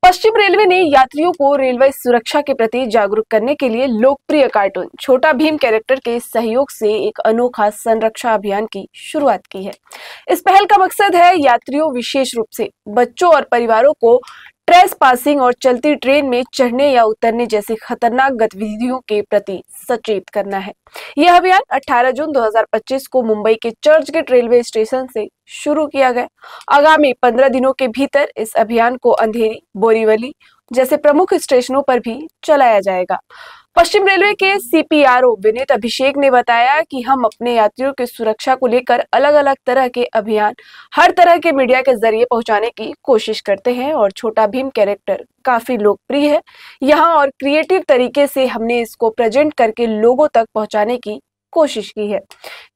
पश्चिम railway ने यात्रियों को रेलवे सुरक्षा के प्रति जागरूक करने के लिए लोकप्रिय कार्टून छोटा भीम कैरेक्टर के सहयोग से एक अनोखा संरक्षा अभियान की शुरुआत की है। इस पहल का मकसद है यात्रियों, विशेष रूप से बच्चों और परिवारों को ट्रेस पासिंग और चलती ट्रेन में चढ़ने या उतरने जैसी खतरनाक गतिविधियों के प्रति सचेत करना है। यह अभियान 18 जून 2025 को मुंबई के चर्चगेट रेलवे स्टेशन से शुरू किया गया। आगामी 15 दिनों के भीतर इस अभियान को अंधेरी, बोरीवली जैसे प्रमुख स्टेशनों पर भी चलाया जाएगा। पश्चिम रेलवे के सीपीआरओ विनीत अभिषेक ने बताया कि हम अपने यात्रियों की सुरक्षा को लेकर अलग अलग तरह के अभियान हर तरह के मीडिया के जरिए पहुंचाने की कोशिश करते हैं और छोटा भीम कैरेक्टर काफी लोकप्रिय है यहाँ और क्रिएटिव तरीके से हमने इसको प्रेजेंट करके लोगों तक पहुंचाने की कोशिश की है।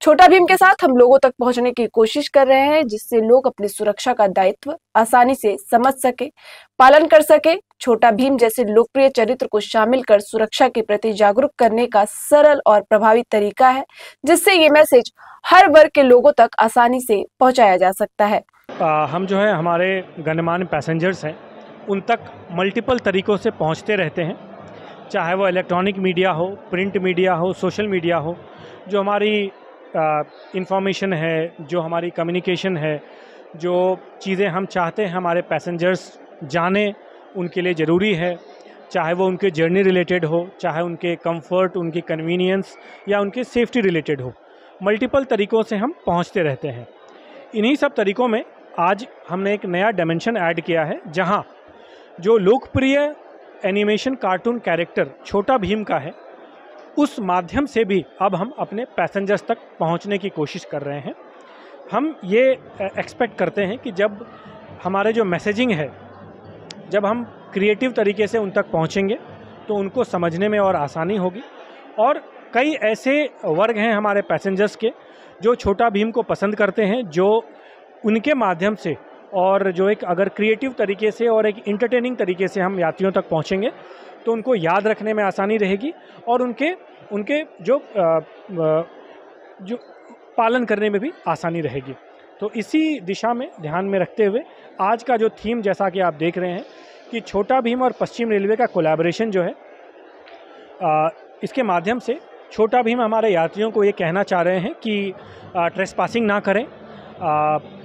छोटा भीम के साथ हम लोगों तक पहुंचने की कोशिश कर रहे हैं जिससे लोग अपनी सुरक्षा का दायित्व आसानी से समझ सके, पालन कर सके। छोटा भीम जैसे लोकप्रिय चरित्र को शामिल कर सुरक्षा के प्रति जागरूक करने का सरल और प्रभावी तरीका है जिससे ये मैसेज हर वर्ग के लोगों तक आसानी से पहुंचाया जा सकता है। हम जो है हमारे गणमान्य पैसेंजर्स हैं उन तक मल्टीपल तरीकों से पहुंचते रहते हैं, चाहे वो इलेक्ट्रॉनिक मीडिया हो, प्रिंट मीडिया हो, सोशल मीडिया हो। जो हमारी इंफॉर्मेशन है, जो हमारी कम्युनिकेशन है, जो चीज़ें हम चाहते हैं हमारे पैसेंजर्स जाने, उनके लिए ज़रूरी है, चाहे वो उनके जर्नी रिलेटेड हो, चाहे उनके कंफर्ट, उनकी कन्वीनियंस या उनके सेफ्टी रिलेटेड हो। मल्टीपल तरीक़ों से हम पहुंचते रहते हैं। इन्हीं सब तरीक़ों में आज हमने एक नया डायमेंशन ऐड किया है जहां जो लोकप्रिय एनिमेशन कार्टून कैरेक्टर छोटा भीम का है उस माध्यम से भी अब हम अपने पैसेंजर्स तक पहुंचने की कोशिश कर रहे हैं। हम ये एक्सपेक्ट करते हैं कि जब हमारे जो मैसेजिंग है, जब हम क्रिएटिव तरीके से उन तक पहुंचेंगे तो उनको समझने में और आसानी होगी। और कई ऐसे वर्ग हैं हमारे पैसेंजर्स के जो छोटा भीम को पसंद करते हैं, जो उनके माध्यम से और जो एक अगर क्रिएटिव तरीके से और एक इंटरटेनिंग तरीके से हम यात्रियों तक पहुंचेंगे तो उनको याद रखने में आसानी रहेगी और उनके जो पालन करने में भी आसानी रहेगी। तो इसी दिशा में ध्यान में रखते हुए आज का जो थीम, जैसा कि आप देख रहे हैं कि छोटा भीम और पश्चिम रेलवे का कोलैबोरेशन जो है, इसके माध्यम से छोटा भीम हमारे यात्रियों को ये कहना चाह रहे हैं कि ट्रेस पासिंग ना करें,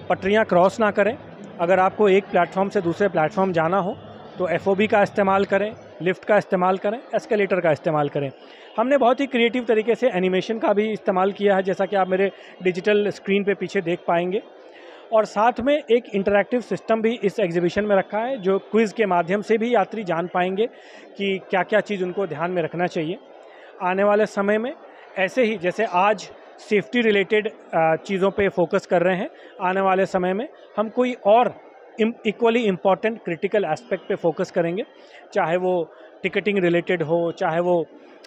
पटरियाँ क्रॉस ना करें। अगर आपको एक प्लेटफॉर्म से दूसरे प्लेटफॉर्म जाना हो तो एफओबी का इस्तेमाल करें, लिफ्ट का इस्तेमाल करें, एस्केलेटर का इस्तेमाल करें। हमने बहुत ही क्रिएटिव तरीके से एनिमेशन का भी इस्तेमाल किया है, जैसा कि आप मेरे डिजिटल स्क्रीन पे पीछे देख पाएंगे। और साथ में एक इंटरैक्टिव सिस्टम भी इस एग्जीबिशन में रखा है जो क्विज़ के माध्यम से भी यात्री जान पाएंगे कि क्या क्या चीज़ उनको ध्यान में रखना चाहिए। आने वाले समय में ऐसे ही जैसे आज सेफ्टी रिलेटेड चीज़ों पे फोकस कर रहे हैं, आने वाले समय में हम कोई और इक्वली इम्पॉर्टेंट क्रिटिकल एस्पेक्ट पे फोकस करेंगे, चाहे वो टिकटिंग रिलेटेड हो, चाहे वो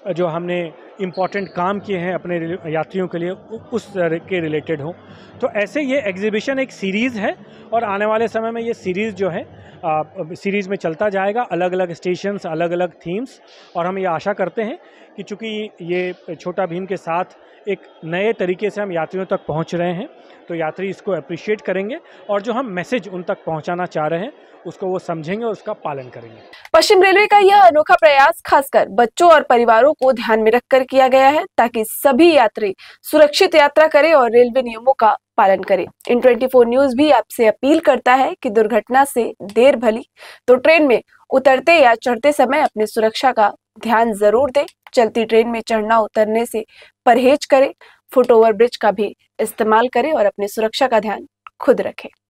जो हमने इम्पॉर्टेंट काम किए हैं अपने यात्रियों के लिए उस के रिलेटेड हो। तो ऐसे ये एग्जीबिशन एक सीरीज़ है और आने वाले समय में ये सीरीज़ जो है सीरीज़ में चलता जाएगा, अलग अलग स्टेशंस, अलग अलग थीम्स। और हम ये आशा करते हैं कि चूँकि ये छोटा भीम के साथ एक नए तरीके से हम यात्रियों तक पहुंच रहे हैं तो यात्री इसको अप्रिशिएट करेंगे और जो हम मैसेज उन तक पहुंचाना चाह रहे हैं उसको वो समझेंगे और उसका पालन करेंगे। पश्चिम रेलवे का यह अनोखा प्रयास खासकर बच्चों और परिवारों को ध्यान में रखकर किया गया है ताकि सभी यात्री सुरक्षित यात्रा करें और रेलवे नियमों का पालन करें। इन 24 न्यूज भी आपसे अपील करता है कि दुर्घटना से देर भली तो ट्रेन में उतरते या चढ़ते समय अपनी सुरक्षा का ध्यान जरूर दें। चलती ट्रेन में चढ़ना उतरने से परहेज करें, फुट ओवर ब्रिज का भी इस्तेमाल करें और अपनी सुरक्षा का ध्यान खुद रखें।